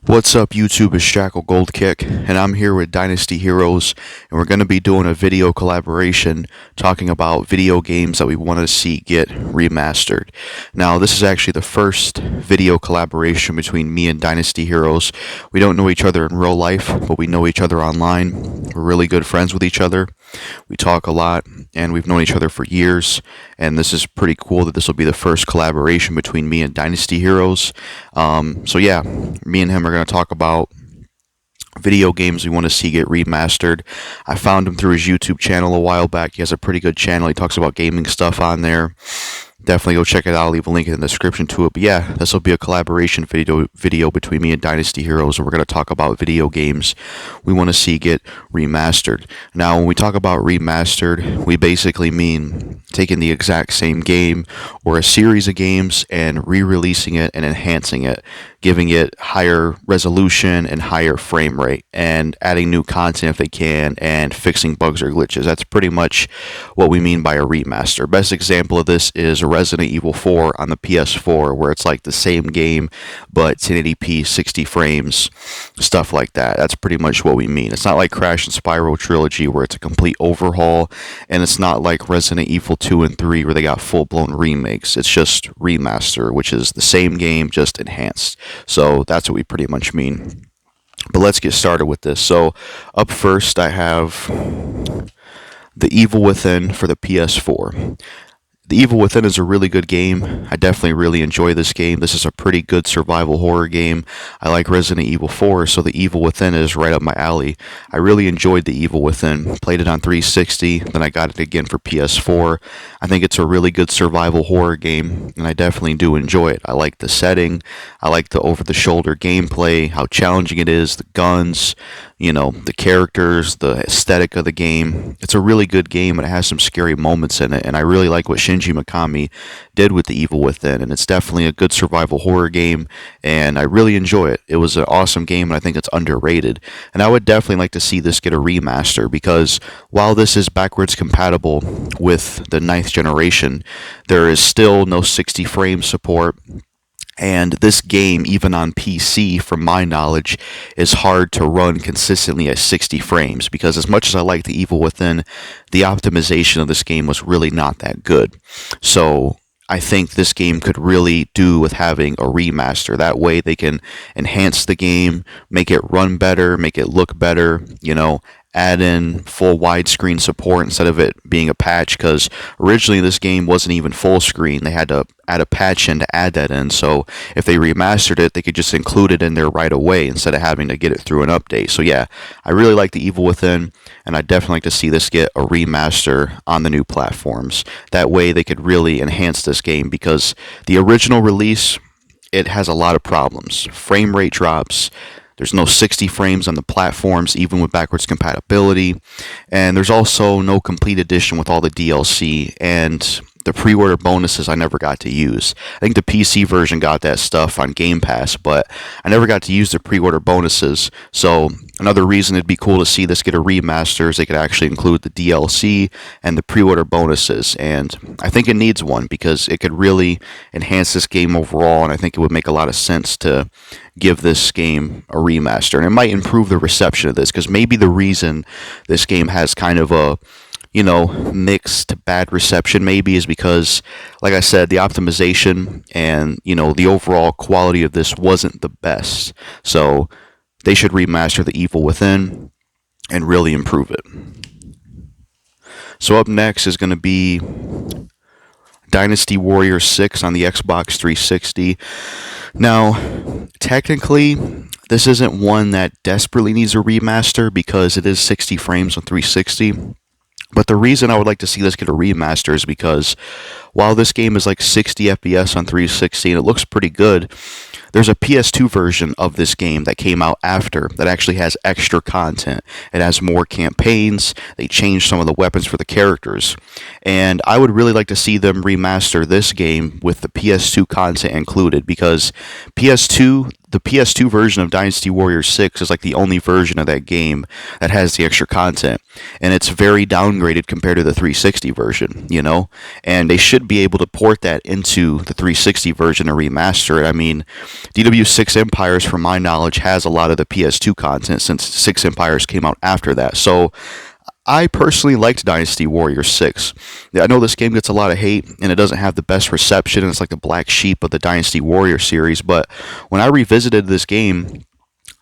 What's up YouTube, it's JackalGoldKick, and I'm here with Dynasty Heroes, and we're going to be doing a video collaboration talking about video games that we want to see get remastered. Now, this is actually the first video collaboration between me and Dynasty Heroes. We don't know each other in real life, but we know each other online. We're really good friends with each other. We talk a lot, and we've known each other for years, and this is pretty cool that this will be the first collaboration between me and Dynasty Heroes. So yeah, me and him are going to talk about video games we want to see get remastered. I found him through his YouTube channel a while back. He has a pretty good channel. He talks about gaming stuff on there. Definitely go check it out. I'll leave a link in the description to it. But yeah, this will be a collaboration video between me and Dynasty Heroes, and we're going to talk about video games we want to see get remastered. Now, when we talk about remastered, we basically mean taking the exact same game or a series of games and re-releasing it and enhancing it, giving it higher resolution and higher frame rate, and adding new content if they can, and fixing bugs or glitches. That's pretty much what we mean by a remaster. Best example of this is Resident Evil 4 on the PS4, where it's like the same game, but 1080p, 60 frames, stuff like that. That's pretty much what we mean. It's not like Crash and Spyro Trilogy, where it's a complete overhaul, and it's not like Resident Evil 2 and 3, where they got full-blown remakes. It's just remaster, which is the same game, just enhanced. So that's what we pretty much mean. But let's get started with this. So up first, I have The Evil Within for the PS4. The Evil Within is a really good game. I definitely really enjoy this game. This is a pretty good survival horror game. I like Resident Evil 4, so The Evil Within is right up my alley. I really enjoyed The Evil Within. Played it on 360, then I got it again for PS4. I think it's a really good survival horror game, and I definitely do enjoy it. I like the setting. I like the over-the-shoulder gameplay, how challenging it is, the guns, the characters, the aesthetic of the game. It's a really good game, and it has some scary moments in it, and I really like what Shinji Mikami did with The Evil Within, and it's definitely a good survival horror game, and I really enjoy it. It was an awesome game, and I think it's underrated, and I would definitely like to see this get a remaster, because while this is backwards compatible with the 9th generation, there is still no 60 frame support. And this game, even on PC, from my knowledge, is hard to run consistently at 60 frames, because as much as I like The Evil Within, the optimization of this game was really not that good. So I think this game could really do with having a remaster. That way they can enhance the game, make it run better, make it look better, add in full widescreen support instead of it being a patch, because originally this game wasn't even full screen. They had to add a patch in to add that in, so if they remastered it, they could just include it in there right away instead of having to get it through an update. So yeah, I really like The Evil Within, and I'd definitely like to see this get a remaster on the new platforms. That way they could really enhance this game, because the original release, it has a lot of problems. Frame rate drops. There's no 60 frames on the platforms, even with backwards compatibility. And there's also no complete edition with all the DLC. And the pre-order bonuses I never got to use. I think the PC version got that stuff on Game Pass, but I never got to use the pre-order bonuses. So another reason it'd be cool to see this get a remaster is they could actually include the DLC and the pre-order bonuses. And I think it needs one, because it could really enhance this game overall, and I think it would make a lot of sense to give this game a remaster. And it might improve the reception of this, because maybe the reason this game has kind of a mixed bad reception maybe is because, like I said, the optimization and, the overall quality of this wasn't the best. So they should remaster The Evil Within and really improve it. So up next is going to be Dynasty Warrior 6 on the Xbox 360. Now, technically, this isn't one that desperately needs a remaster, because it is 60 frames on 360. But the reason I would like to see this get a remaster is because while this game is like 60 FPS on 360 and it looks pretty good, there's a PS2 version of this game that came out after that actually has extra content. It has more campaigns. They changed some of the weapons for the characters. And I would really like to see them remaster this game with the PS2 content included, because the PS2 version of Dynasty Warriors 6 is like the only version of that game that has the extra content, and it's very downgraded compared to the 360 version, and they should be able to port that into the 360 version and remaster it. I mean, DW6 Empires, from my knowledge, has a lot of the PS2 content since 6 Empires came out after that. So I personally liked Dynasty Warriors 6. I know this game gets a lot of hate and it doesn't have the best reception, and it's like the black sheep of the Dynasty Warrior series, but when I revisited this game,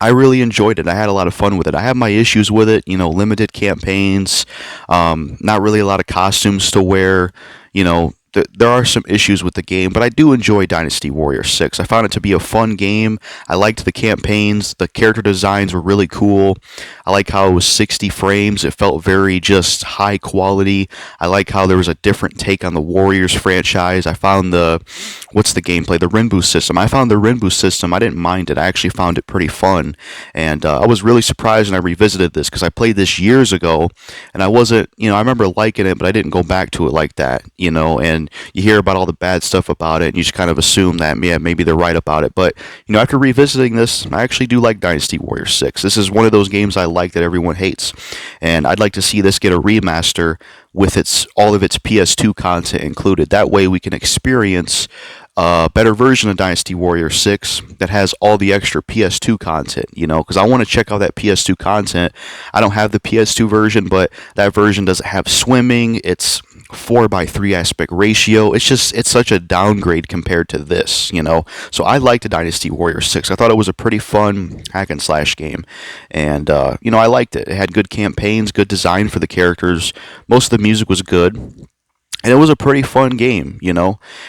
I really enjoyed it. I had a lot of fun with it. I have my issues with it, limited campaigns, not really a lot of costumes to wear, there are some issues with the game, but I do enjoy Dynasty Warrior 6. I found it to be a fun game. I liked the campaigns. The character designs were really cool. I like how it was 60 frames. It felt very just high quality. I like how there was a different take on the Warriors franchise. I found what's the gameplay? The Renbu system. I found the Renbu system, I didn't mind it. I actually found it pretty fun. And I was really surprised when I revisited this because I played this years ago and I wasn't, I remember liking it, but I didn't go back to it like that, and you hear about all the bad stuff about it, and you just kind of assume that, yeah, maybe they're right about it. But, after revisiting this, I actually do like Dynasty Warrior 6. This is one of those games I like that everyone hates. And I'd like to see this get a remaster with all of its PS2 content included. That way we can experience a better version of Dynasty Warrior 6 that has all the extra PS2 content, because I want to check out that PS2 content. I don't have the PS2 version, but that version doesn't have swimming. It's 4:3 aspect ratio. It's such a downgrade compared to this, So I liked the Dynasty Warrior 6. I thought it was a pretty fun hack and slash game. And, I liked it. It had good campaigns, good design for the characters. Most of the music was good. And it was a pretty fun game,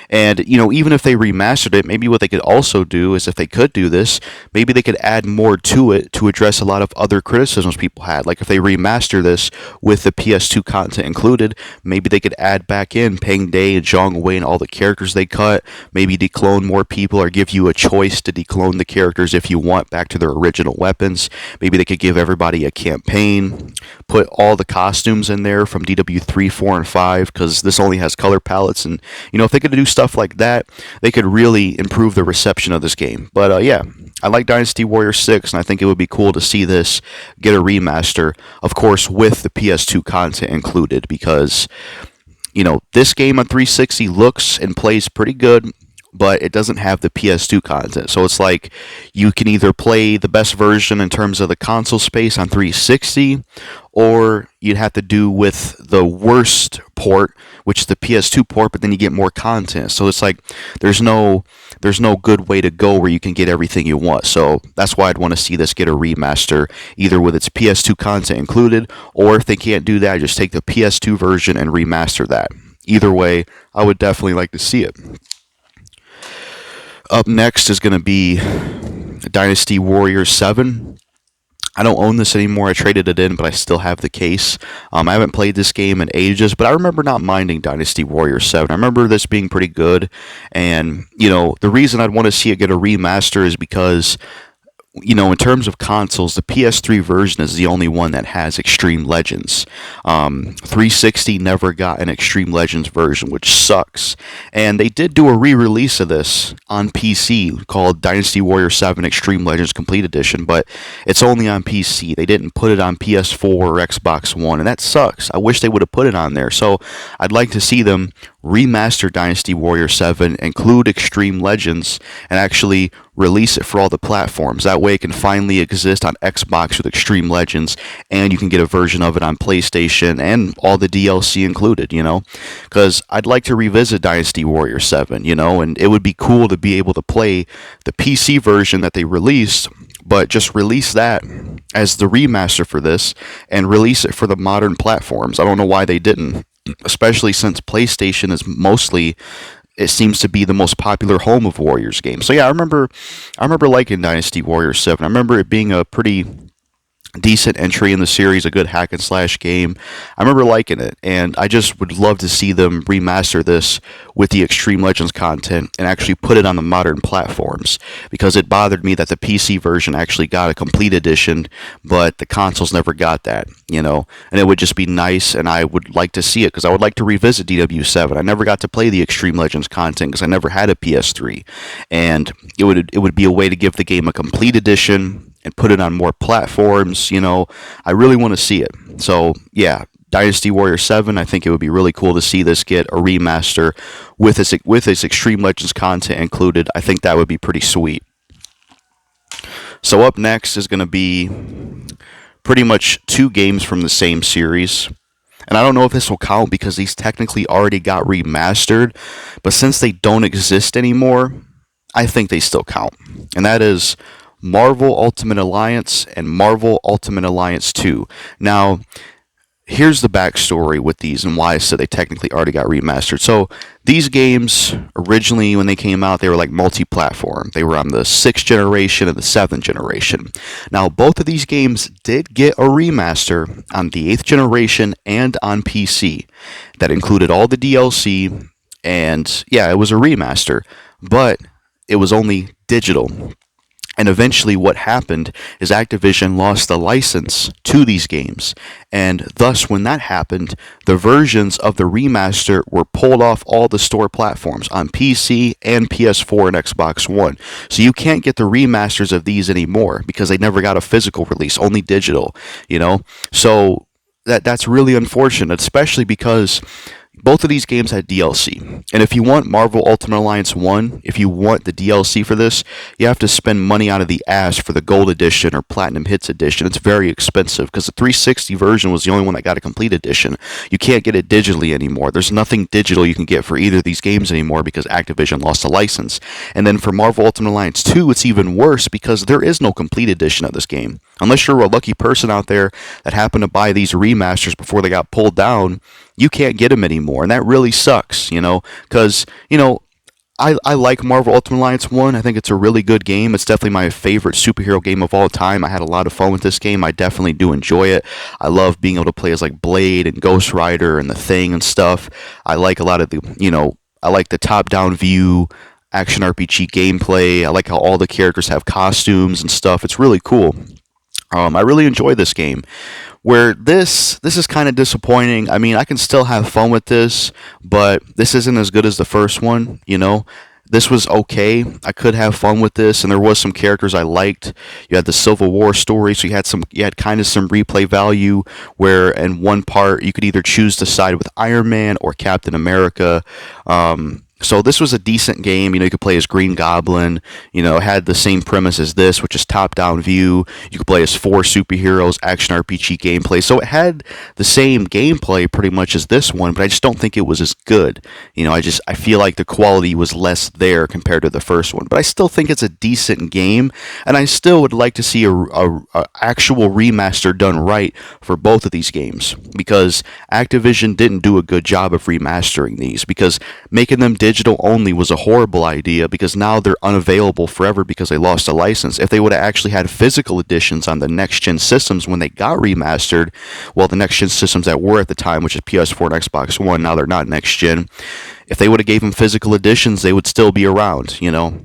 And, even if they remastered it, maybe what they could also do is, if they could do this, maybe they could add more to it to address a lot of other criticisms people had. Like if they remaster this with the PS2 content included, maybe they could add back in Peng Day and Zhang Wei and all the characters they cut, maybe declone more people or give you a choice to declone the characters if you want back to their original weapons. Maybe they could give everybody a campaign, put all the costumes in there from DW3, 4, and 5, because this only has color palettes, and if they could do stuff like that, they could really improve the reception of this game. But yeah, I like Dynasty Warrior 6, and I think it would be cool to see this get a remaster, of course with the PS2 content included, because this game on 360 looks and plays pretty good, but it doesn't have the PS2 content. So it's like you can either play the best version in terms of the console space on 360, or you'd have to do with the worst port, which is the PS2 port, but then you get more content. So it's like there's no good way to go where you can get everything you want. So that's why I'd want to see this get a remaster, either with its PS2 content included, or if they can't do that, just take the PS2 version and remaster that. Either way, I would definitely like to see it. Up next is going to be Dynasty Warriors 7. I don't own this anymore. I traded it in, but I still have the case. I haven't played this game in ages, but I remember not minding Dynasty Warriors 7. I remember this being pretty good, and, the reason I'd want to see it get a remaster is because, in terms of consoles, the PS3 version is the only one that has Extreme Legends. 360 never got an Extreme Legends version, which sucks. And they did do a re-release of this on PC called Dynasty Warrior 7 Extreme Legends Complete Edition, but it's only on PC. They didn't put it on PS4 or Xbox One, and that sucks. I wish they would have put it on there. So I'd like to see them remaster Dynasty Warrior 7, include Extreme Legends, and actually release it for all the platforms. That way it can finally exist on Xbox with Extreme Legends, and you can get a version of it on PlayStation and all the DLC included, Because I'd like to revisit Dynasty Warrior 7, and it would be cool to be able to play the PC version that they released, but just release that as the remaster for this and release it for the modern platforms. I don't know why they didn't, especially since PlayStation is mostly, it seems to be the most popular home of Warriors games. So yeah, I remember liking Dynasty Warriors 7. I remember it being a pretty decent entry in the series, a good hack and slash game. I remember liking it, and I just would love to see them remaster this with the Extreme Legends content and actually put it on the modern platforms, because it bothered me that the PC version actually got a complete edition, but the consoles never got that, and it would just be nice, and I would like to see it, because I would like to revisit DW7. I never got to play the Extreme Legends content because I never had a PS3, and it would be a way to give the game a complete edition and put it on more platforms. I really want to see it. So yeah, Dynasty Warrior 7, I think it would be really cool to see this get a remaster with its Extreme Legends content included. I think that would be pretty sweet. So up next is going to be pretty much two games from the same series. And I don't know if this will count because these technically already got remastered, but since they don't exist anymore, I think they still count. And that is Marvel Ultimate Alliance and Marvel Ultimate Alliance 2. Now, here's the backstory with these and why I said they technically already got remastered. So these games originally, when they came out, they were like multi-platform. They were on the 6th generation and the 7th generation. Now both of these games did get a remaster on the 8th generation and on PC that included all the DLC, and yeah, it was a remaster, but it was only digital. And eventually what happened is Activision lost the license to these games. And thus, when that happened, the versions of the remaster were pulled off all the store platforms on PC and PS4 and Xbox One. So you can't get the remasters of these anymore because they never got a physical release, only digital, you know? So that's really unfortunate, especially because both of these games had DLC. And if you want Marvel Ultimate Alliance 1, if you want the DLC for this, you have to spend money out of the ass for the Gold Edition or Platinum Hits Edition. It's very expensive because the 360 version was the only one that got a complete edition. You can't get it digitally anymore. There's nothing digital you can get for either of these games anymore because Activision lost the license. And then for Marvel Ultimate Alliance 2, it's even worse because there is no complete edition of this game. Unless you're a lucky person out there that happened to buy these remasters before they got pulled down, you can't get them anymore, and that really sucks, you know, because, you know, I like Marvel Ultimate Alliance 1. I think it's a really good game. It's definitely my favorite superhero game of all time. I had a lot of fun with this game. I definitely do enjoy it. I love being able to play as like Blade and Ghost Rider and the Thing and stuff. I like a lot of the, you know, I like the top-down view action RPG gameplay. I like how all the characters have costumes and stuff. It's really cool. I really enjoy this game. Where this is kind of disappointing. I mean, I can still have fun with this, but this isn't as good as the first one, you know? This was okay. I could have fun with this, and there was some characters I liked. You had the Civil War story, so you had kind of some replay value where in one part you could either choose to side with Iron Man or Captain America. So this was a decent game. You know, you could play as Green Goblin. You know, it had the same premise as this, which is top-down view. You could play as 4 superheroes, action RPG gameplay. So it had the same gameplay pretty much as this one, but I just don't think it was as good. You know, I feel like the quality was less there compared to the first one. But I still think it's a decent game, and I still would like to see a actual remaster done right for both of these games, because Activision didn't do a good job of remastering these, because making them digital only was a horrible idea, because now they're unavailable forever because they lost a license. If they would have actually had physical editions on the next-gen systems when they got remastered, well, the next-gen systems that were at the time, which is PS4 and Xbox One, now they're not next-gen. If they would have gave them physical editions, they would still be around, you know?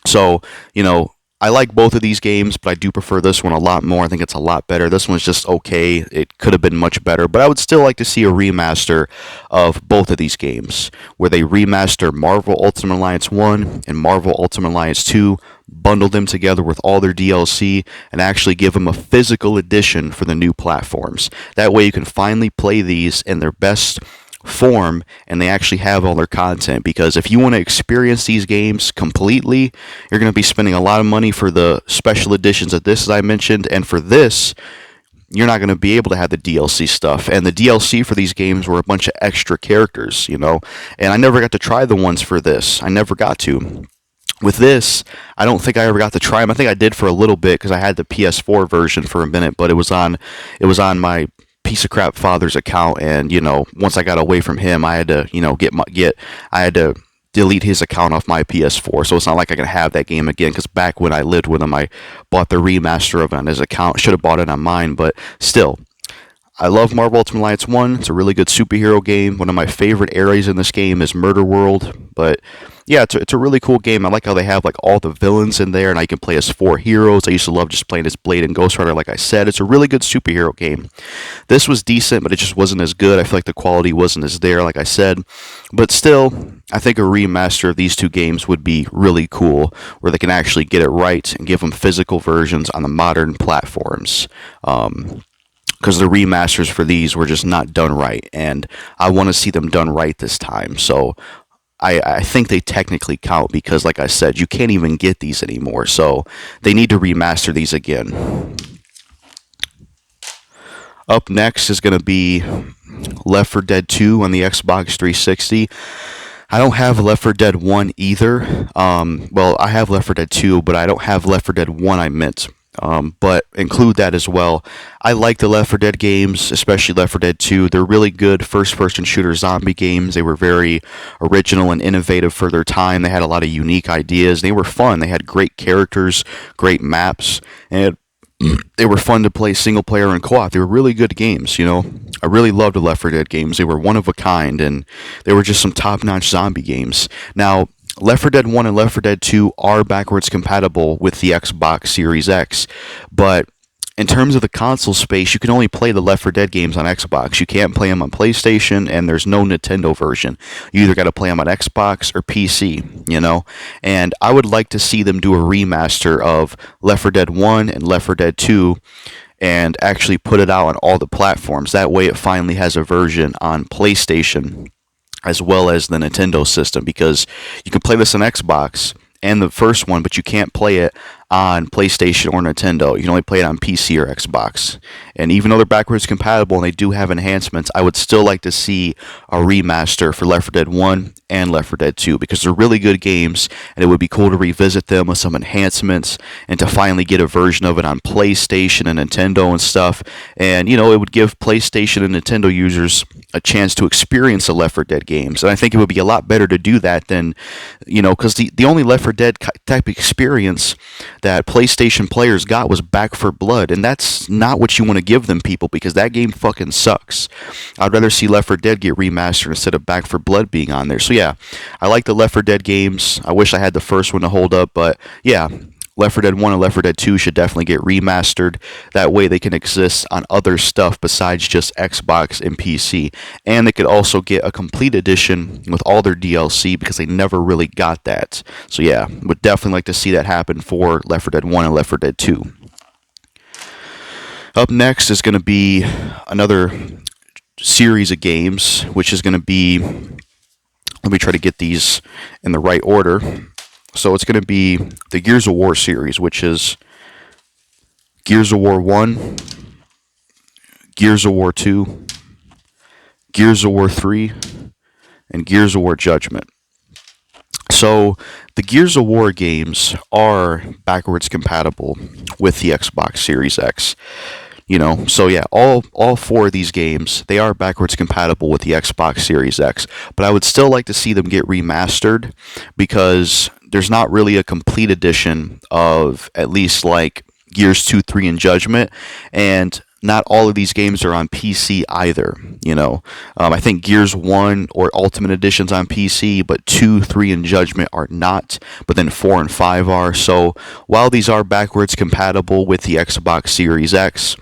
So, you know, I like both of these games, but I do prefer this one a lot more. I think it's a lot better. This one's just okay. It could have been much better, but I would still like to see a remaster of both of these games, where they remaster Marvel Ultimate Alliance 1 and Marvel Ultimate Alliance 2, bundle them together with all their DLC, and actually give them a physical edition for the new platforms. That way you can finally play these in their best form, and they actually have all their content. Because if you want to experience these games completely, you're going to be spending a lot of money for the special editions of this, as I mentioned, and for this, you're not going to be able to have the DLC stuff. And the DLC for these games were a bunch of extra characters, you know, and I never got to try the ones for this. I never got to. With this, I don't think I ever got to try them. I think I did for a little bit because I had the PS4 version for a minute, but it was on my piece of crap father's account, and you know, once I got away from him, I had to, you know, I had to delete his account off my PS4. So it's not like I can have that game again, because back when I lived with him, I bought the remaster of it on his account. Should have bought it on mine, but still, I love Marvel Ultimate Alliance 1. It's a really good superhero game. One of my favorite areas in this game is Murder World. But yeah, it's a really cool game. I like how they have like all the villains in there, and I can play as 4 heroes. I used to love just playing as Blade and Ghost Rider, like I said. It's a really good superhero game. This was decent, but it just wasn't as good. I feel like the quality wasn't as there, like I said. But still, I think a remaster of these two games would be really cool, where they can actually get it right and give them physical versions on the modern platforms. Because the remasters for these were just not done right, and I want to see them done right this time. So I think they technically count because, like I said, you can't even get these anymore. So they need to remaster these again. Up next is going to be Left 4 Dead 2 on the Xbox 360. I don't have Left 4 Dead 1 either. Well, I have Left 4 Dead 2, but I don't have Left 4 Dead 1, I meant. But include that as well. I like the Left 4 Dead games, especially Left 4 Dead 2. They're really good first-person shooter zombie games. They were very original and innovative for their time. They had a lot of unique ideas. They were fun. They had great characters, great maps, and they were fun to play single player and co-op. They were really good games, you know. I really loved the Left 4 Dead games. They were one of a kind, and they were just some top-notch zombie games. Now, Left 4 Dead 1 and Left 4 Dead 2 are backwards compatible with the Xbox Series X, but in terms of the console space, you can only play the Left 4 Dead games on Xbox. You can't play them on PlayStation, and there's no Nintendo version. You either got to play them on Xbox or PC, you know? And I would like to see them do a remaster of Left 4 Dead 1 and Left 4 Dead 2 and actually put it out on all the platforms. That way it finally has a version on PlayStation as well as the Nintendo system, because you can play this on Xbox and the first one, but you can't play it on PlayStation or Nintendo. You can only play it on PC or Xbox. And even though they're backwards compatible and they do have enhancements, I would still like to see a remaster for Left 4 Dead 1 and Left 4 Dead 2 because they're really good games, and it would be cool to revisit them with some enhancements and to finally get a version of it on PlayStation and Nintendo and stuff. And, you know, it would give PlayStation and Nintendo users a chance to experience the Left 4 Dead games. And I think it would be a lot better to do that than, you know, because the only Left 4 Dead type experience that PlayStation players got was Back 4 Blood, and that's not what you want to give them, people, because that game fucking sucks. I'd rather see Left 4 Dead get remastered instead of Back 4 Blood being on there. So yeah, I like the Left 4 Dead games. I wish I had the first one to hold up, but yeah, Left 4 Dead 1 and Left 4 Dead 2 should definitely get remastered. That way they can exist on other stuff besides just Xbox and PC. And they could also get a complete edition with all their DLC because they never really got that. So yeah, would definitely like to see that happen for Left 4 Dead 1 and Left 4 Dead 2. Up next is going to be another series of games, which is going to be, let me try to get these in the right order. So it's going to be the Gears of War series, which is Gears of War 1, Gears of War 2, Gears of War 3, and Gears of War Judgment. So the Gears of War games are backwards compatible with the Xbox Series X. You know, so yeah, all four of these games, they are backwards compatible with the Xbox Series X, but I would still like to see them get remastered because there's not really a complete edition of at least like Gears 2, 3, and Judgment, and not all of these games are on PC either, you know. I think Gears 1 or Ultimate Edition's on PC, but 2, 3, and Judgment are not, but then 4 and 5 are. So while these are backwards compatible with the Xbox Series X,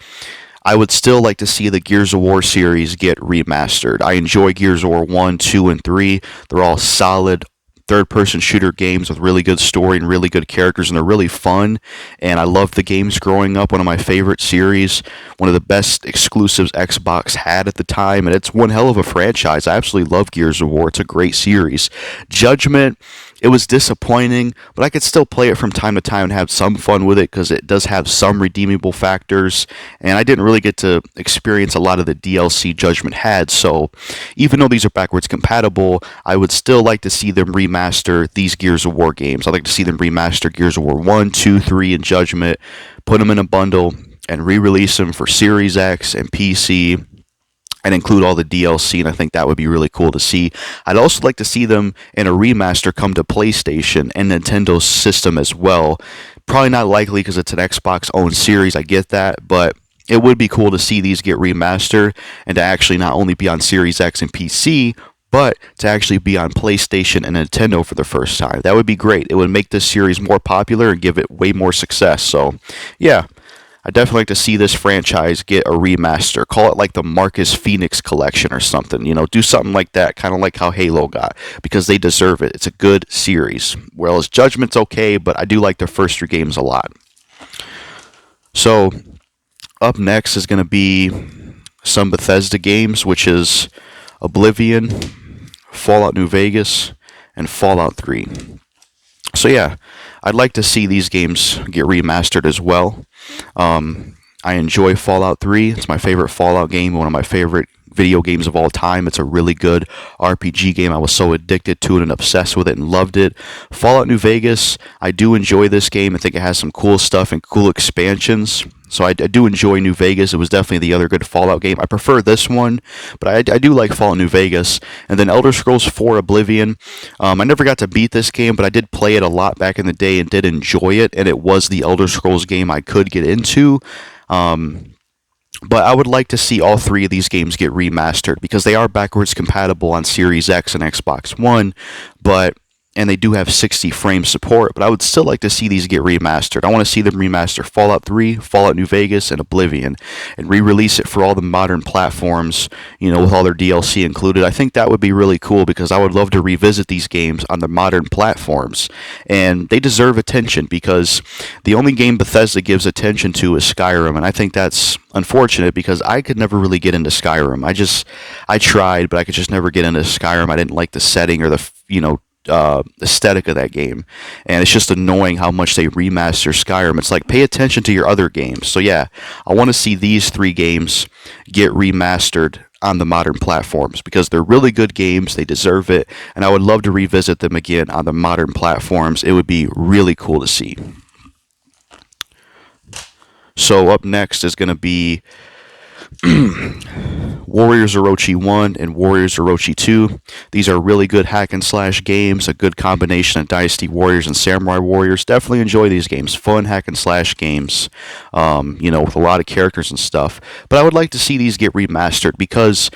I would still like to see the Gears of War series get remastered. I enjoy Gears of War 1, 2, and 3. They're all solid third-person shooter games with really good story and really good characters, and they're really fun, and I loved the games growing up. One of my favorite series, one of the best exclusives Xbox had at the time, and it's one hell of a franchise. I absolutely love Gears of War. It's a great series. Judgment, it was disappointing, but I could still play it from time to time and have some fun with it because it does have some redeemable factors, and I didn't really get to experience a lot of the DLC Judgment had, so even though these are backwards compatible, I would still like to see them remaster these Gears of War games. I'd like to see them remaster Gears of War 1, 2, 3, and Judgment, put them in a bundle, and re-release them for Series X and PC, and include all the DLC, and I think that would be really cool to see. I'd also like to see them in a remaster come to PlayStation and Nintendo's system as well. Probably not likely because it's an Xbox-owned series, I get that, but it would be cool to see these get remastered and to actually not only be on Series X and PC, but to actually be on PlayStation and Nintendo for the first time. That would be great. It would make this series more popular and give it way more success. So, yeah, I'd definitely like to see this franchise get a remaster. Call it like the Marcus Phoenix Collection or something. You know, do something like that, kind of like how Halo got, because they deserve it. It's a good series. Whereas Judgment's okay, but I do like the first three games a lot. So, up next is going to be some Bethesda games, which is Oblivion, Fallout New Vegas, and Fallout 3. So yeah, I'd like to see these games get remastered as well. I enjoy Fallout 3. It's my favorite Fallout game, one of my favorite video games of all time. It's a really good RPG game. I was so addicted to it and obsessed with it and loved it. Fallout New Vegas, I do enjoy this game. I think it has some cool stuff and cool expansions. So I do enjoy New Vegas. It was definitely the other good Fallout game. I prefer this one, but I do like Fallout New Vegas. And then Elder Scrolls 4 Oblivion. I never got to beat this game, but I did play it a lot back in the day and did enjoy it. And it was the Elder Scrolls game I could get into. But I would like to see all three of these games get remastered because they are backwards compatible on Series X and Xbox One, and they do have 60 frame support, but I would still like to see these get remastered. I want to see them remaster Fallout 3, Fallout New Vegas, and Oblivion, and re-release it for all the modern platforms, with all their DLC included. I think that would be really cool because I would love to revisit these games on the modern platforms, and they deserve attention because the only game Bethesda gives attention to is Skyrim, and I think that's unfortunate because I could never really get into Skyrim. I tried, but I could just never get into Skyrim. I didn't like the setting or the, aesthetic of that game, and it's just annoying how much they remaster Skyrim. It's like, pay attention to your other games. So yeah, I want to see these three games get remastered on the modern platforms because they're really good games. They deserve it, and I would love to revisit them again on the modern platforms. It would be really cool to see. So up next is going to be Warriors Orochi 1 and Warriors Orochi 2. These are really good hack and slash games, a good combination of Dynasty Warriors and Samurai Warriors. Definitely enjoy these games. Fun hack and slash games, with a lot of characters and stuff. But I would like to see these get remastered because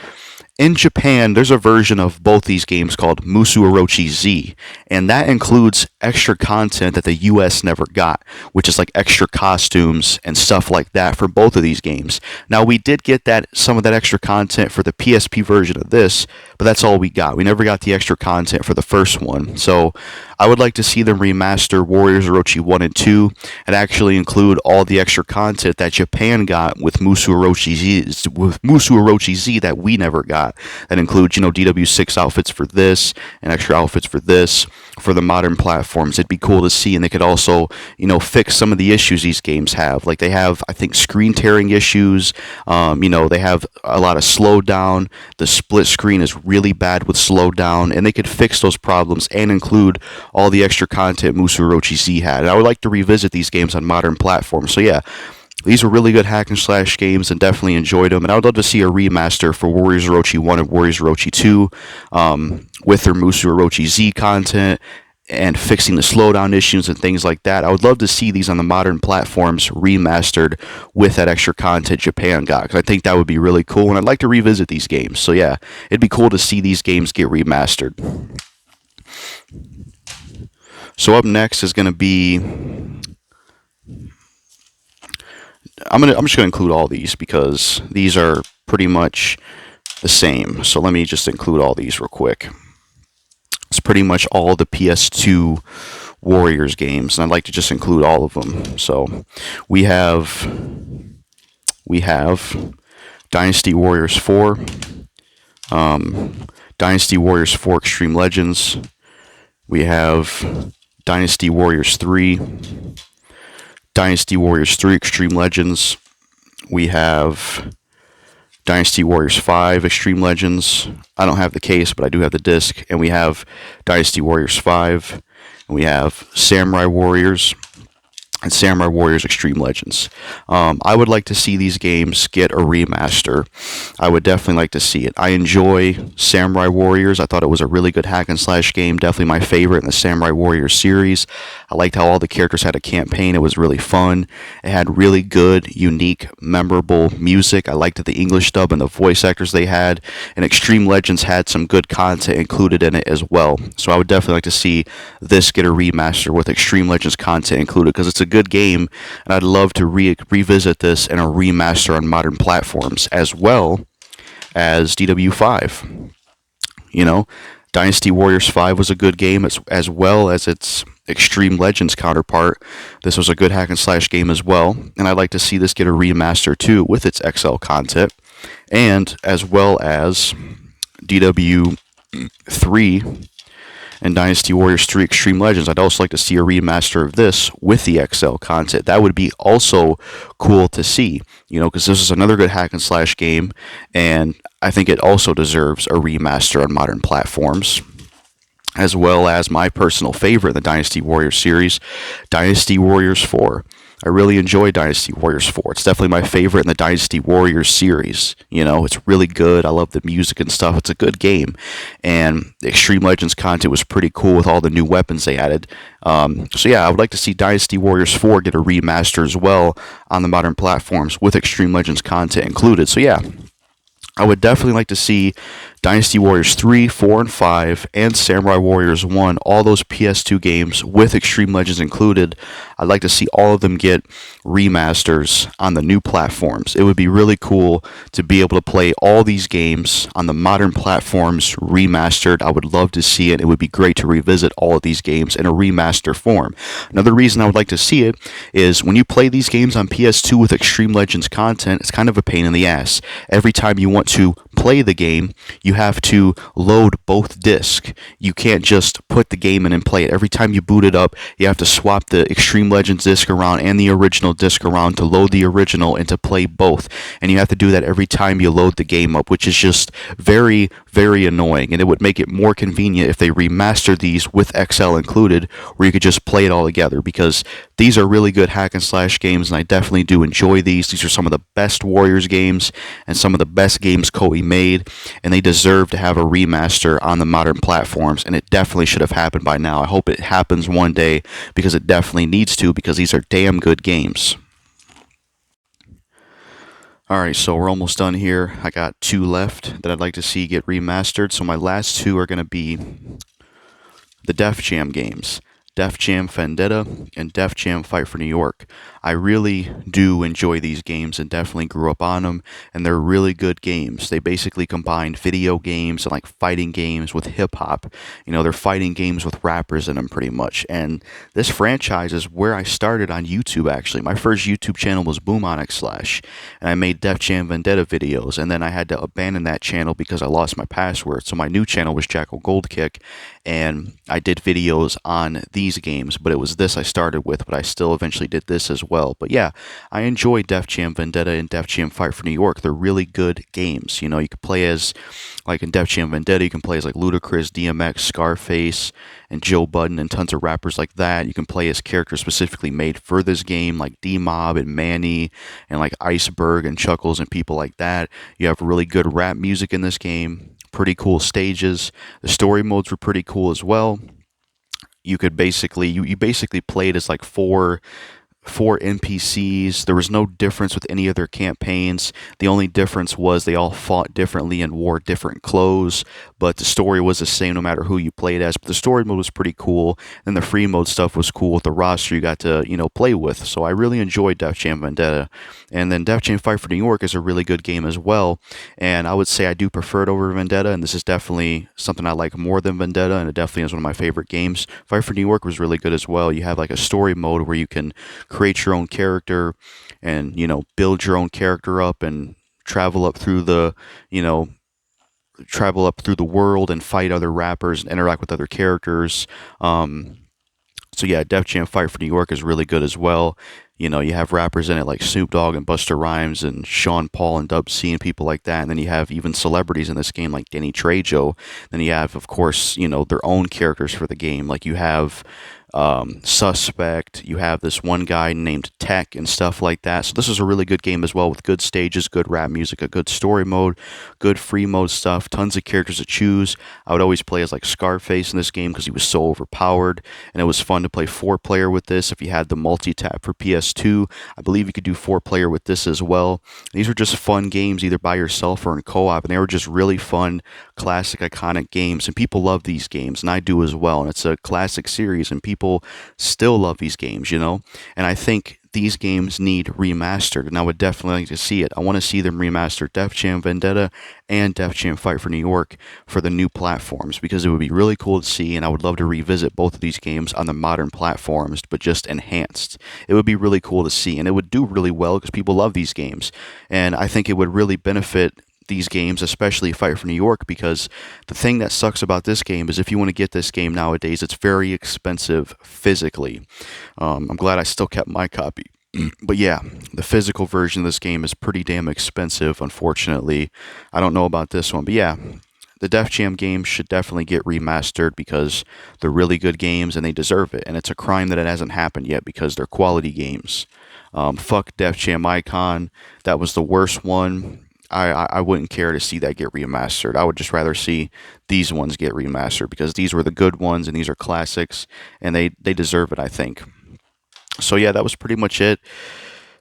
in Japan, there's a version of both these games called Musu Orochi Z, and that includes extra content that the US never got, which is like extra costumes and stuff like that for both of these games. Now, we did get some of that extra content for the PSP version of this, but that's all we got. We never got the extra content for the first one. So I would like to see them remaster Warriors Orochi 1 and 2 and actually include all the extra content that Japan got with Musu Orochi Z that we never got. That includes, DW6 outfits for this and extra outfits for this for the modern platforms. It'd be cool to see, and they could also, fix some of the issues these games have. Like they have, I think, screen tearing issues. They have a lot of slowdown. The split screen is really bad with slowdown, and they could fix those problems and include all the extra content Musu Orochi Z had. And I would like to revisit these games on modern platforms. So yeah, these were really good hack and slash games and definitely enjoyed them. And I would love to see a remaster for Warriors Orochi 1 and Warriors Orochi 2 with their Musu Orochi Z content and fixing the slowdown issues and things like that. I would love to see these on the modern platforms remastered with that extra content Japan got, because I think that would be really cool, and I'd like to revisit these games. So yeah, it'd be cool to see these games get remastered. So up next is going to be... I'm just going to include all these because these are pretty much the same. So let me just include all these real quick. It's pretty much all the PS2 Warriors games, and I'd like to just include all of them. So we have Dynasty Warriors 4, Dynasty Warriors 4 Extreme Legends. We have Dynasty Warriors 3, Dynasty Warriors 3 Extreme Legends. We have Dynasty Warriors 5 Extreme Legends. I don't have the case, but I do have the disc. And we have Dynasty Warriors 5. And we have Samurai Warriors and Samurai Warriors Extreme Legends. I would like to see these games get a remaster. I would definitely like to see it. I enjoy Samurai Warriors. I thought it was a really good hack and slash game. Definitely my favorite in the Samurai Warriors series. I liked how all the characters had a campaign. It was really fun. It had really good, unique, memorable music. I liked the English dub and the voice actors they had. And Extreme Legends had some good content included in it as well. So I would definitely like to see this get a remaster with Extreme Legends content included, because it's a good game, and I'd love to revisit this in a remaster on modern platforms, as well as DW5. Dynasty Warriors 5 was a good game, as well as its Extreme Legends counterpart. This was a good hack and slash game as well, and I'd like to see this get a remaster too with its XL content, and as well as DW3 and Dynasty Warriors 3 Extreme Legends. I'd also like to see a remaster of this with the XL content. That would be also cool to see, because this is another good hack and slash game, and I think it also deserves a remaster on modern platforms, as well as my personal favorite in the Dynasty Warriors series, Dynasty Warriors 4. I really enjoy Dynasty Warriors 4. It's definitely my favorite in the Dynasty Warriors series. It's really good. I love the music and stuff. It's a good game. And the Extreme Legends content was pretty cool with all the new weapons they added. So yeah, I would like to see Dynasty Warriors 4 get a remaster as well on the modern platforms with Extreme Legends content included. So yeah, I would definitely like to see Dynasty Warriors 3, 4, and 5, and Samurai Warriors 1, all those PS2 games with Extreme Legends included. I'd like to see all of them get remasters on the new platforms. It would be really cool to be able to play all these games on the modern platforms remastered. I would love to see it. It would be great to revisit all of these games in a remaster form. Another reason I would like to see it is when you play these games on PS2 with Extreme Legends content, it's kind of a pain in the ass. Every time you want to play the game, you have to load both discs. You can't just put the game in and play it. Every time you boot it up, you have to swap the Extreme Legends disc around and the original disc around to load the original and to play both. And you have to do that every time you load the game up, which is just very, very annoying. And it would make it more convenient if they remastered these with XL included, where you could just play it all together, because these are really good hack and slash games, and I definitely do enjoy these. These are some of the best Warriors games and some of the best games Koei made, and they deserve to have a remaster on the modern platforms, and it definitely should have happened by now. I hope it happens one day, because it definitely needs to, because these are damn good games. Alright, so we're almost done here. I got 2 left that I'd like to see get remastered, so my last 2 are going to be the Def Jam games. Def Jam Vendetta and Def Jam Fight for New York. I really do enjoy these games and definitely grew up on them, and they're really good games. They basically combine video games and like fighting games with hip-hop. They're fighting games with rappers in them pretty much, and this franchise is where I started on YouTube actually. My first YouTube channel was BoomOnyx/, and I made Def Jam Vendetta videos, and then I had to abandon that channel because I lost my password, so my new channel was JackalGoldKick, and I did videos on these games, but it was this I started with, but I still eventually did this as well. But yeah, I enjoy Def Jam Vendetta and Def Jam Fight for New York. They're really good games. You can play as, like in Def Jam Vendetta, you can play as like Ludacris, DMX, Scarface, and Joe Budden, and tons of rappers like that. You can play as characters specifically made for this game, like D-Mob and Manny, and like Iceberg and Chuckles and people like that. You have really good rap music in this game. Pretty cool stages. The story modes were pretty cool as well. You could basically you basically played as like four NPCs. There was no difference with any of their campaigns. The only difference was they all fought differently and wore different clothes, but the story was the same no matter who you played as. But the story mode was pretty cool, and the free mode stuff was cool with the roster you got to, play with. So I really enjoyed Def Jam Vendetta. And then Def Jam Fight for New York is a really good game as well, and I would say I do prefer it over Vendetta, and this is definitely something I like more than Vendetta, and it definitely is one of my favorite games. Fight for New York was really good as well. You have like a story mode where you can create your own character and build your own character up and travel up through the world and fight other rappers and interact with other characters. So yeah, Def Jam Fight for New York is really good as well. You have rappers in it like Snoop Dogg and Busta Rhymes and Sean Paul and Dub C and people like that. And then you have even celebrities in this game like Danny Trejo. Then you have, of course, their own characters for the game. Like you have Suspect, you have this one guy named Tech and stuff like that. So this is a really good game as well, with good stages, good rap music, a good story mode, good free mode stuff, tons of characters to choose. I would always play as like Scarface in this game because he was so overpowered, and it was fun to play 4-player with this. If you had the multi-tap for PS2, I believe you could do 4-player with this as well. These were just fun games either by yourself or in co-op, and they were just really fun, classic, iconic games, and people love these games, and I do as well. And it's a classic series, and people still love these games, and I think these games need remastered, and I would definitely like to see it. I want to see them remaster Def Jam Vendetta and Def Jam Fight for New York for the new platforms, because it would be really cool to see, and I would love to revisit both of these games on the modern platforms, but just enhanced. It would be really cool to see, and it would do really well because people love these games, and I think it would really benefit these games, especially Fight for New York, because the thing that sucks about this game is if you want to get this game nowadays, it's very expensive physically. I'm glad I still kept my copy. But yeah, the physical version of this game is pretty damn expensive, unfortunately. I don't know about this one, but yeah, the Def Jam games should definitely get remastered because they're really good games and they deserve it. And it's a crime that it hasn't happened yet because they're quality games. Fuck Def Jam Icon. That was the worst one. I wouldn't care to see that get remastered. I would just rather see these ones get remastered because these were the good ones and these are classics and they deserve it, I think. So yeah, that was pretty much it.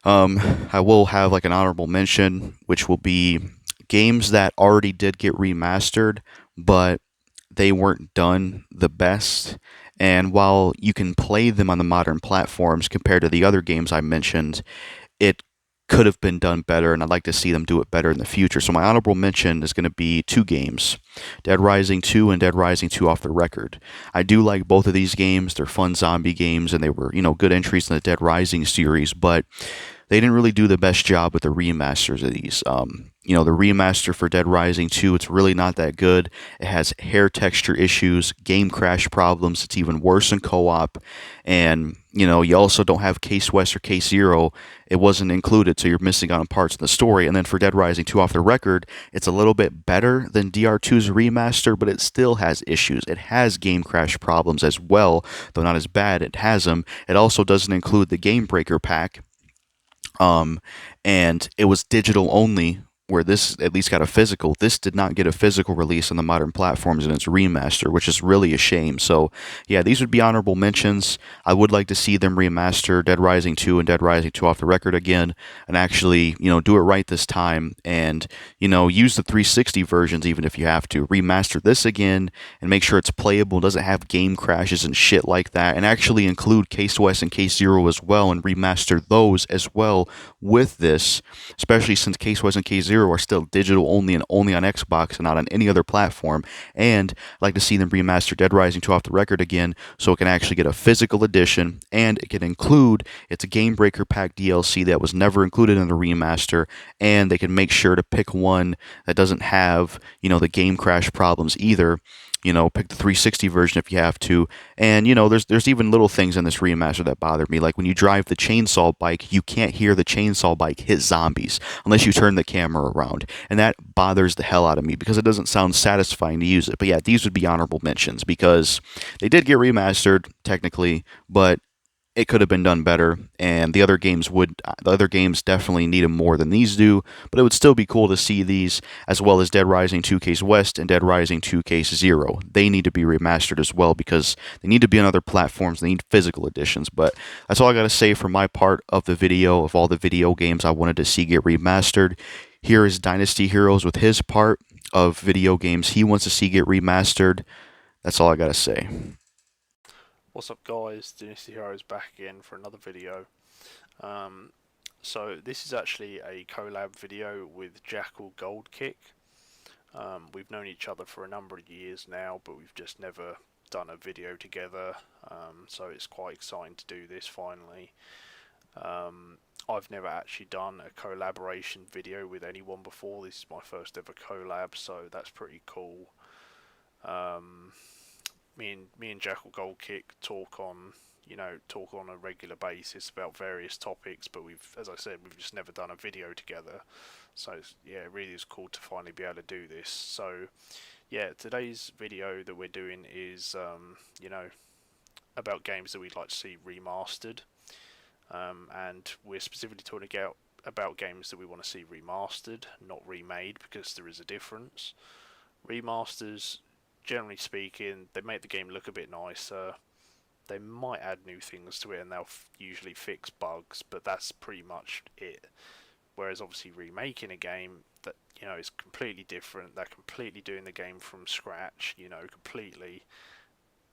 I will have like an honorable mention, which will be games that already did get remastered, but they weren't done the best. And while you can play them on the modern platforms compared to the other games I mentioned, it could have been done better, and I'd like to see them do it better in the future. So my honorable mention is going to be two games, Dead Rising 2 and Dead Rising 2 Off the Record. I do like both of these games. They're fun zombie games, and they were, good entries in the Dead Rising series, but they didn't really do the best job with the remasters of these. The remaster for Dead Rising 2, it's really not that good. It has hair texture issues, game crash problems. It's even worse in co-op. And, you also don't have Case West or Case Zero. It wasn't included, so you're missing out on parts of the story. And then for Dead Rising 2 Off the Record, it's a little bit better than DR2's remaster, but it still has issues. It has game crash problems as well, though not as bad. It has them. It also doesn't include the Game Breaker pack, and it was digital only, where this at least got a physical. This did not get a physical release on the modern platforms in its remaster, which is really a shame. So, yeah, these would be honorable mentions. I would like to see them remaster Dead Rising 2 and Dead Rising 2 Off the Record again, and actually, do it right this time, and, use the 360 versions even if you have to. Remaster this again, and make sure it's playable, doesn't have game crashes and shit like that, and actually include Case West and Case Zero as well, and remaster those as well with this, especially since Case West and Case Zero are still digital only and only on Xbox and not on any other platform. And I'd like to see them remaster Dead Rising 2 Off the Record again so it can actually get a physical edition, and it can include its Game Breaker Pack DLC that was never included in the remaster, and they can make sure to pick one that doesn't have, the game crash problems either. Pick the 360 version if you have to. And, there's even little things in this remaster that bother me. Like when you drive the chainsaw bike, you can't hear the chainsaw bike hit zombies unless you turn the camera around. And that bothers the hell out of me because it doesn't sound satisfying to use it. But yeah, these would be honorable mentions because they did get remastered, technically, but it could have been done better, and the other games definitely need them more than these do, but it would still be cool to see these, as well as Dead Rising 2 Case West and Dead Rising 2 Case Zero. They need to be remastered as well because they need to be on other platforms. They need physical editions. But that's all I got to say for my part of the video, of all the video games I wanted to see get remastered. Here is Dynasty Heroes with his part of video games he wants to see get remastered. That's all I got to say. What's up guys, Dynasty Heroes back again for another video. So this is actually a collab video with JackalGoldKick. We've known each other for a number of years now, but we've just never done a video together, so it's quite exciting to do this finally. I've never actually done a collaboration video with anyone before. This is my first ever collab, so that's pretty cool. Me and JackalGoldKick talk on a regular basis about various topics, but as I said, we've just never done a video together. So yeah, it really is cool to finally be able to do this. So yeah, today's video that we're doing is about games that we'd like to see remastered, and we're specifically talking about games that we want to see remastered, not remade, because there is a difference. Remasters, generally speaking, they make the game look a bit nicer. They might add new things to it and they'll usually fix bugs, but that's pretty much it. Whereas obviously remaking a game that is completely different, they're completely doing the game from scratch, completely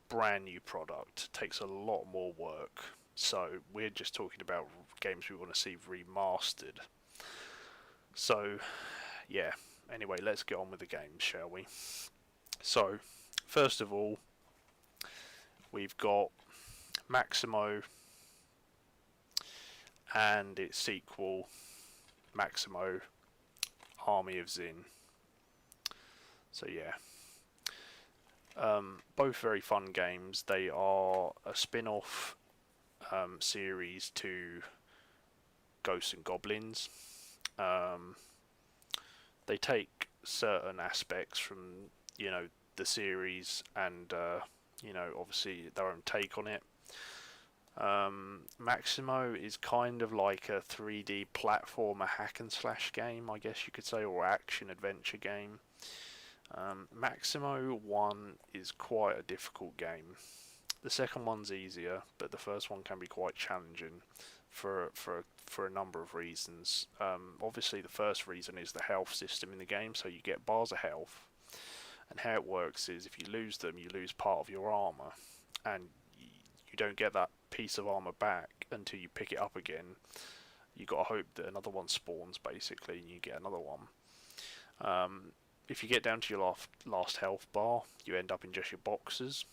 brand new product, takes a lot more work. So we're just talking about games we want to see remastered. So yeah, anyway, let's get on with the games, shall we? So, first of all, we've got Maximo and its sequel, Maximo Army of Zinn. So yeah, both very fun games. They are a spin-off series to Ghosts and Goblins. They take certain aspects from the series and obviously their own take on it. Maximo is kind of like a 3D platformer hack and slash game, I guess you could say, or action adventure game. Maximo 1 is quite a difficult game. The second one's easier, but the first one can be quite challenging for a number of reasons. Obviously, the first reason is the health system in the game, so you get bars of health, and how it works is if you lose them, you lose part of your armor, and you don't get that piece of armor back until you pick it up again. You got to hope that another one spawns, basically, and you get another one. If you get down to your last health bar, you end up in just your boxes,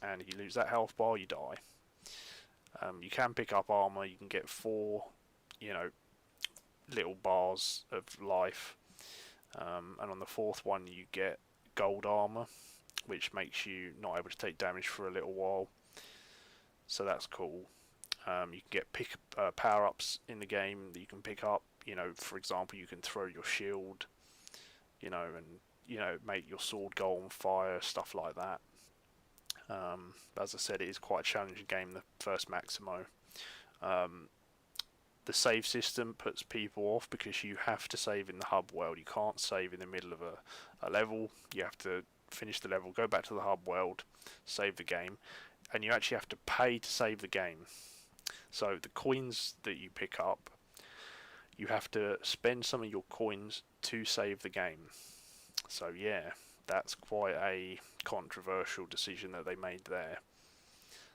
and if you lose that health bar, you die. You can pick up armor. You can get 4, little bars of life, and on the 4th one, you get gold armor, which makes you not able to take damage for a little while. So that's cool. You can get power-ups in the game that you can pick up. For example, you can throw your shield, and make your sword go on fire, stuff like that. As I said, it is quite a challenging game, the first Maximo. The save system puts people off because you have to save in the hub world. You can't save in the middle of a level. You have to finish the level, go back to the hub world, save the game, and you actually have to pay to save the game. So the coins that you pick up, you have to spend some of your coins to save the game. So yeah, that's quite a controversial decision that they made there.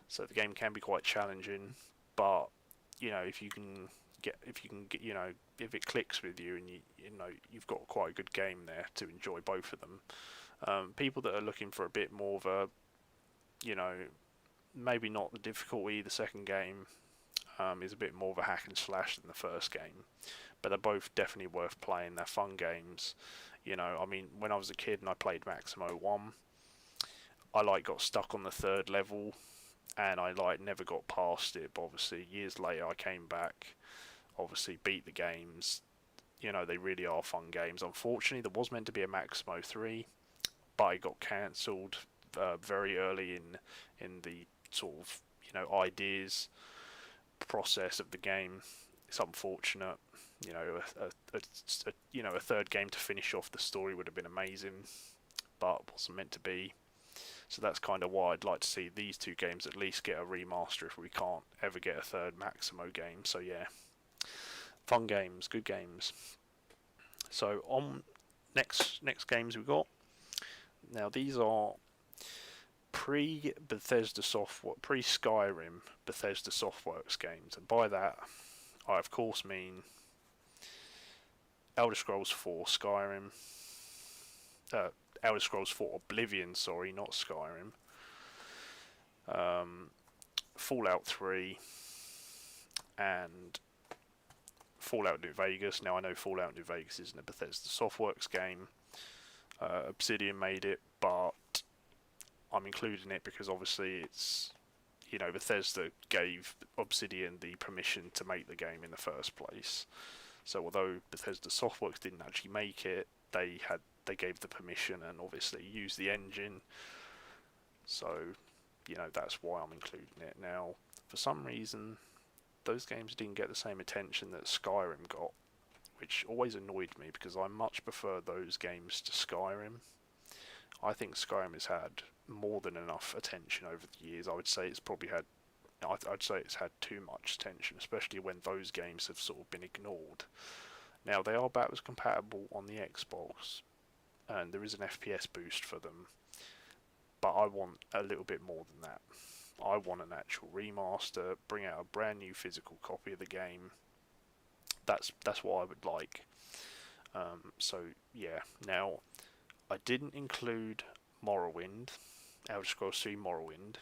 So the game can be quite challenging, but if it clicks with you, and you've got quite a good game there to enjoy both of them. People that are looking for a bit more of a, maybe not the difficulty, the second game is a bit more of a hack and slash than the first game, but they're both definitely worth playing. They're fun games. When I was a kid and I played Maximo 1, I got stuck on the 3rd level, and I never got past it. But obviously years later I came back, obviously beat the games. They really are fun games. Unfortunately, there was meant to be a Maximo 3, but it got cancelled very early in the sort of ideas process of the game. It's unfortunate. A 3rd game to finish off the story would have been amazing, but wasn't meant to be. So that's kind of why I'd like to see these 2 games at least get a remaster if we can't ever get a 3rd Maximo game. So yeah, fun games, good games. So on next games we've got. Now these are pre-Bethesda software, pre-Skyrim Bethesda Softworks games, and by that I of course mean Elder Scrolls 4 Skyrim, Elder Scrolls 4 Oblivion, sorry, not Skyrim, Fallout 3, and Fallout New Vegas. Now I know Fallout New Vegas isn't a Bethesda Softworks game. Obsidian made it, but I'm including it because obviously it's, Bethesda gave Obsidian the permission to make the game in the first place. So although Bethesda Softworks didn't actually make it, they gave the permission and obviously used the engine. So, that's why I'm including it. Now, for some reason, those games didn't get the same attention that Skyrim got, which always annoyed me because I much prefer those games to Skyrim. I think Skyrim has had more than enough attention over the years. I would say it's probably had, I'd say it's had too much attention, especially when those games have sort of been ignored. Now, they are backwards compatible on the Xbox, and there is an FPS boost for them, but I want a little bit more than that. I want an actual remaster, bring out a brand new physical copy of the game. That's what I would like. So yeah, now I didn't include Morrowind, Elder Scrolls 3 Morrowind,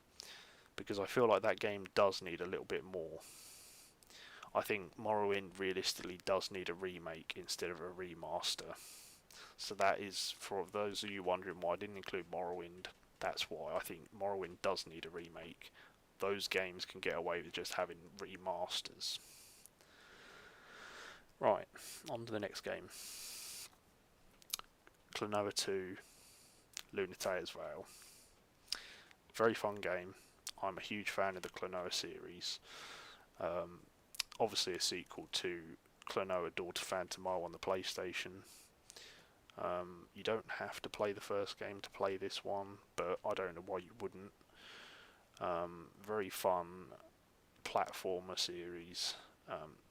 because I feel like that game does need a little bit more. I think Morrowind realistically does need a remake instead of a remaster. So that is, for those of you wondering why I didn't include Morrowind, that's why I think Morrowind does need a remake. Those games can get away with just having remasters. Right, on to the next game. Klonoa 2, Lunatea's Veil. Very fun game. I'm a huge fan of the Klonoa series. Obviously a sequel to Klonoa Door to Phantom Isle on the PlayStation. You don't have to play the first game to play this one, but I don't know why you wouldn't. Very fun platformer series.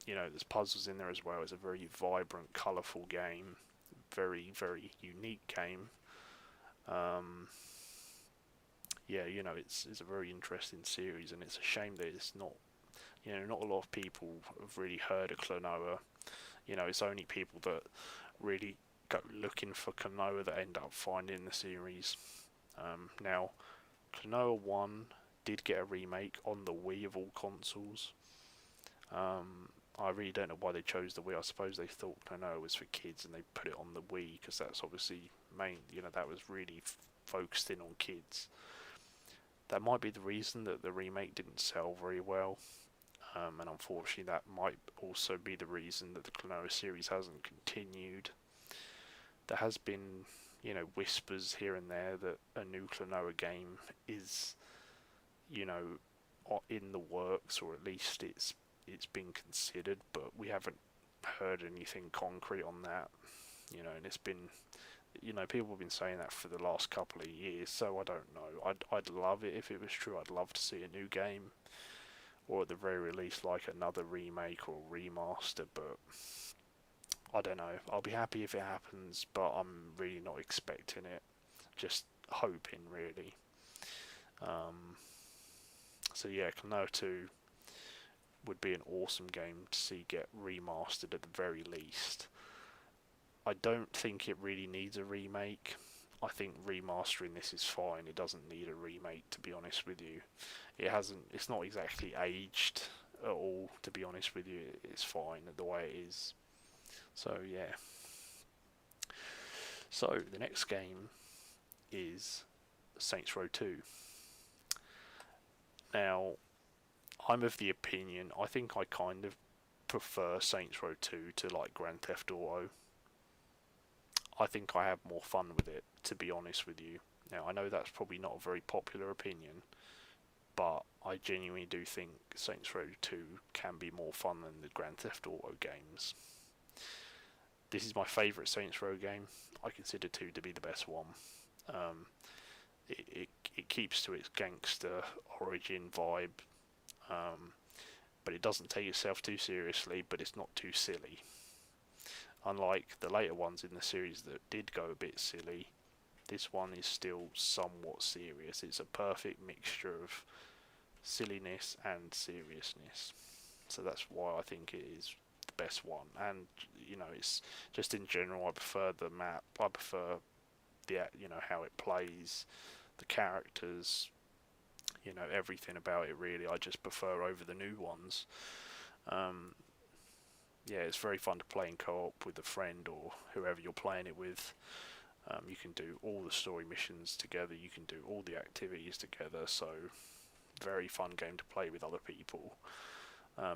There's puzzles in there as well. It's a very vibrant, colourful game. Very, very unique game. It's a very interesting series, and it's a shame that it's not, not a lot of people have really heard of Klonoa. It's only people that really go looking for Klonoa that end up finding the series. Now, Klonoa 1 did get a remake on the Wii of all consoles. I really don't know why they chose the Wii. I suppose they thought Klonoa was for kids and they put it on the Wii because that's obviously that was really focused in on kids. That might be the reason that the remake didn't sell very well. And unfortunately that might also be the reason that the Klonoa series hasn't continued. There has been, whispers here and there that a new Klonoa game is, in the works, or at least it's been considered, but we haven't heard anything concrete on that. And it's been, people have been saying that for the last couple of years, so I don't know. I'd love it if it was true. I'd love to see a new game, or at the very least like another remake or remaster, but I don't know. I'll be happy if it happens, but I'm really not expecting it. Just hoping, really. So yeah, Klonoa 2 would be an awesome game to see get remastered at the very least. I don't think it really needs a remake. I think remastering this is fine. It doesn't need a remake, to be honest with you. It's not exactly aged at all, to be honest with you. It's fine the way it is. So yeah. So the next game is Saints Row 2. Now, I'm of the opinion, I think I kind of prefer Saints Row 2 to like Grand Theft Auto. I think I have more fun with it, to be honest with you. Now, I know that's probably not a very popular opinion, but I genuinely do think Saints Row 2 can be more fun than the Grand Theft Auto games. This is my favourite Saints Row game. I consider 2 to be the best one. It keeps to its gangster origin vibe, but it doesn't take itself too seriously, but it's not too silly. Unlike the later ones in the series that did go a bit silly, this one is still somewhat serious. It's a perfect mixture of silliness and seriousness. So that's why I think it is the best one. And it's just in general, I prefer the map. I prefer the how it plays, the characters, everything about it really. I just prefer over the new ones. It's very fun to play in co-op with a friend or whoever you're playing it with. You can do all the story missions together. You can do all the activities together. So very fun game to play with other people.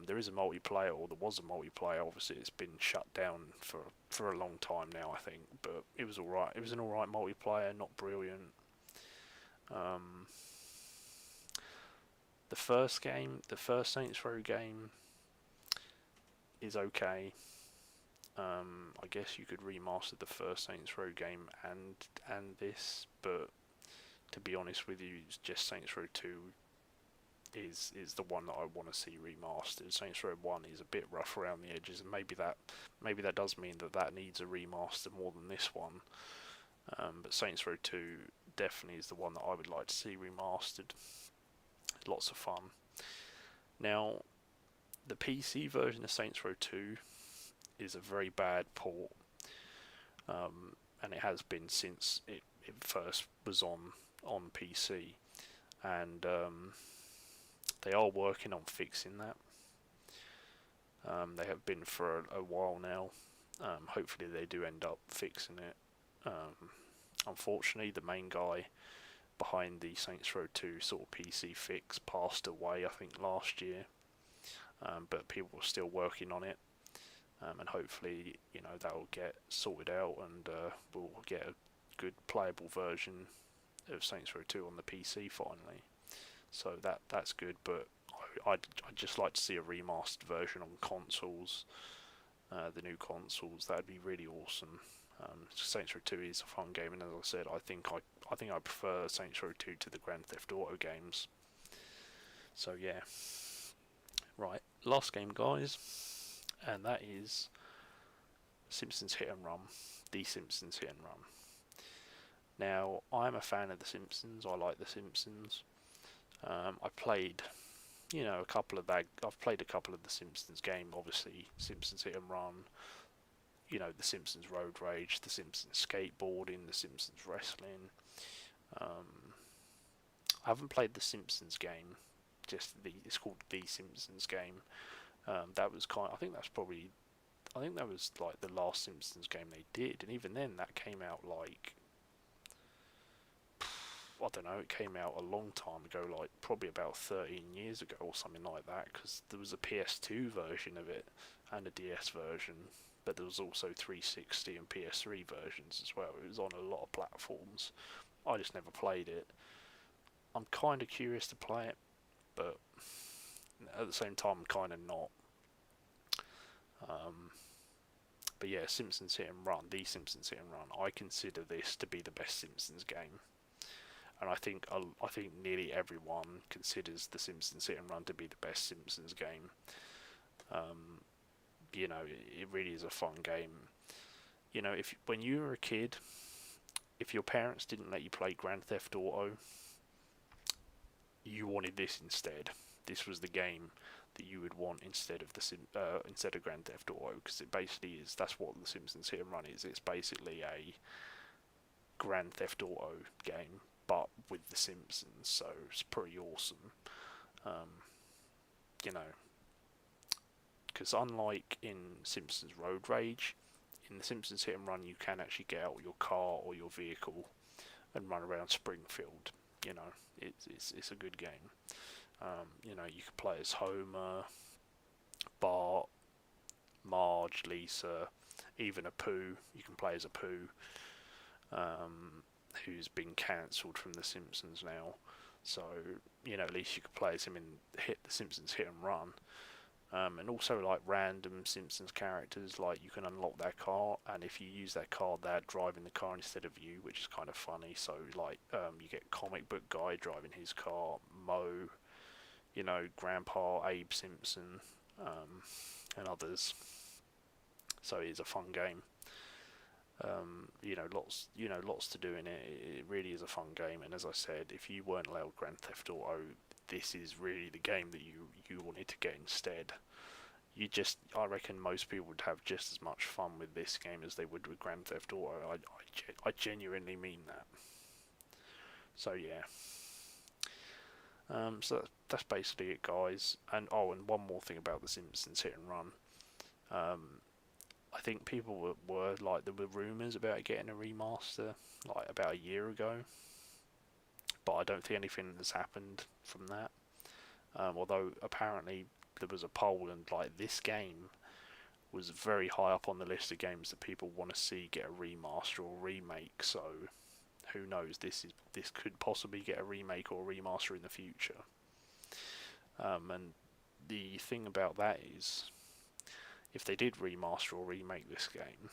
There is a multiplayer, or there was a multiplayer. Obviously, it's been shut down for a long time now, I think. But it was alright. It was an alright multiplayer, not brilliant. The first Saints Row game, is okay. I guess you could remaster the first Saints Row game and this, but to be honest with you, just Saints Row 2 is the one that I want to see remastered. Saints Row 1 is a bit rough around the edges, and maybe that does mean that needs a remaster more than this one. But Saints Row 2 definitely is the one that I would like to see remastered. Lots of fun. Now, the PC version of Saints Row 2 is a very bad port, and it has been since it first was on PC, and they are working on fixing that. They have been for a while now. Hopefully they do end up fixing it. Unfortunately, the main guy behind the Saints Row 2 sort of PC fix passed away, I think, last year. But people are still working on it, and hopefully, that'll get sorted out, and we'll get a good playable version of Saints Row 2 on the PC finally. So that's good, but I'd just like to see a remastered version on consoles, the new consoles. That'd be really awesome. Saints Row 2 is a fun game, and as I said, I think I prefer Saints Row 2 to the Grand Theft Auto games. So yeah, right, last game, guys, and that is Simpsons Hit and Run, The Simpsons Hit and Run. Now, I'm a fan of The Simpsons. I like The Simpsons. I played, a couple of that. I've played a couple of the Simpsons game. Obviously, Simpsons Hit and Run. The Simpsons Road Rage, The Simpsons Skateboarding, The Simpsons Wrestling. I haven't played the Simpsons game. It's called The Simpsons game. That was I think that was like the last Simpsons game they did, and even then that came out like, I don't know, it came out a long time ago, like probably about 13 years ago or something like that, because there was a PS2 version of it and a DS version, but there was also 360 and PS3 versions as well. It was on a lot of platforms. I just never played it. I'm kind of curious to play it, but at the same time I'm kind of not. But yeah, Simpsons Hit and Run, The Simpsons Hit and Run, I consider this to be the best Simpsons game. And I think nearly everyone considers the Simpsons Hit and Run to be the best Simpsons game. It really is a fun game. When you were a kid, if your parents didn't let you play Grand Theft Auto, you wanted this instead. This was the game that you would want instead of Grand Theft Auto, because it basically is. That's what the Simpsons Hit and Run is. It's basically a Grand Theft Auto game, but with the Simpsons, so it's pretty awesome. Because unlike in Simpsons Road Rage, in the Simpsons Hit and Run you can actually get out your car or your vehicle and run around Springfield. It's a good game. You can play as Homer, Bart, Marge, Lisa, even Apu. You can play as Apu, who's been cancelled from The Simpsons now. So, at least you could play as him in The Simpsons Hit and Run. And also, like, random Simpsons characters, like, you can unlock their car, and if you use that car, they're driving the car instead of you, which is kind of funny. So, like, you get Comic Book Guy driving his car, Moe, Grandpa Abe Simpson, and others. So it is a fun game. Lots to do in it. It really is a fun game, and as I said, if you weren't allowed Grand Theft Auto, this is really the game that you wanted to get instead. I reckon most people would have just as much fun with this game as they would with Grand Theft Auto. I genuinely mean that. So yeah. So that's basically it, guys. And one more thing about the Simpsons Hit and Run. I think people were like, there were rumours about getting a remaster like about a year ago, but I don't think anything has happened from that. Although apparently there was a poll, and like, this game was very high up on the list of games that people want to see get a remaster or remake. So who knows? This could possibly get a remake or a remaster in the future. And the thing about that is, if they did remaster or remake this game,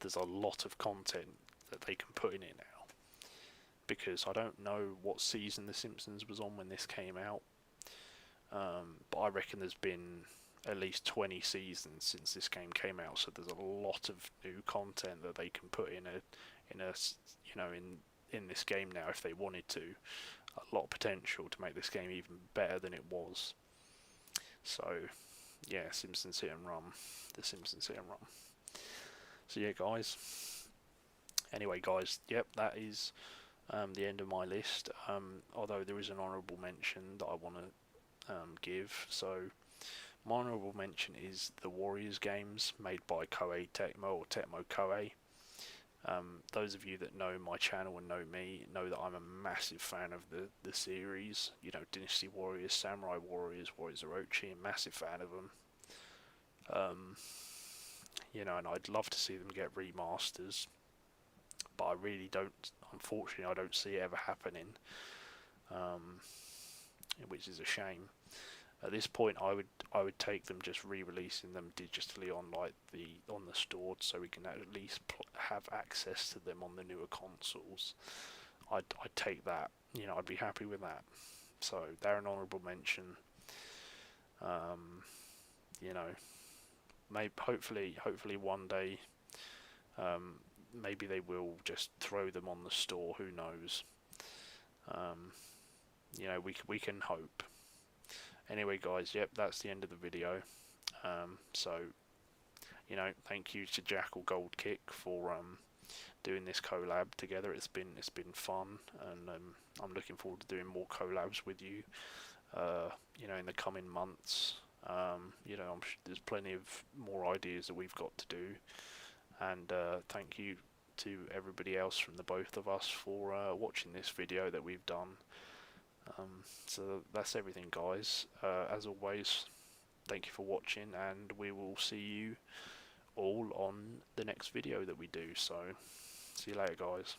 there's a lot of content that they can put in it now. Because I don't know what season The Simpsons was on when this came out, but I reckon there's been at least 20 seasons since this game came out. So there's a lot of new content that they can put in this game now if they wanted to. A lot of potential to make this game even better than it was. So yeah, Simpsons Hit and Run, The Simpsons Hit and Run. So yeah, guys. Anyway, guys, yep, that is the end of my list. Although there is an honourable mention that I want to give. So My honourable mention is the Warriors games made by Koei Tecmo, or Tecmo Koei. Those of you that know my channel and know me know that I'm a massive fan of the series. You know, Dynasty Warriors, Samurai Warriors, Warriors Orochi, a massive fan of them. You know, and I'd love to see them get remasters, but I really don't. Unfortunately, I don't see it ever happening, which is a shame. At this point, I would take them just re-releasing them digitally on the store, so we can at least have access to them on the newer consoles. I'd take that. You know, I'd be happy with that. So they're an honourable mention. You know, maybe hopefully one day, maybe they will just throw them on the store. Who knows? You know, we can hope. Anyway, guys, yep, that's the end of the video. So, you know, thank you to JackalGoldKick for doing this collab together. It's been fun, and I'm looking forward to doing more collabs with you. You know, in the coming months. You know, there's plenty of more ideas that we've got to do, and thank you to everybody else from the both of us for watching this video that we've done. So that's everything, guys. As always, thank you for watching, and we will see you all on the next video that we do. So see you later, guys.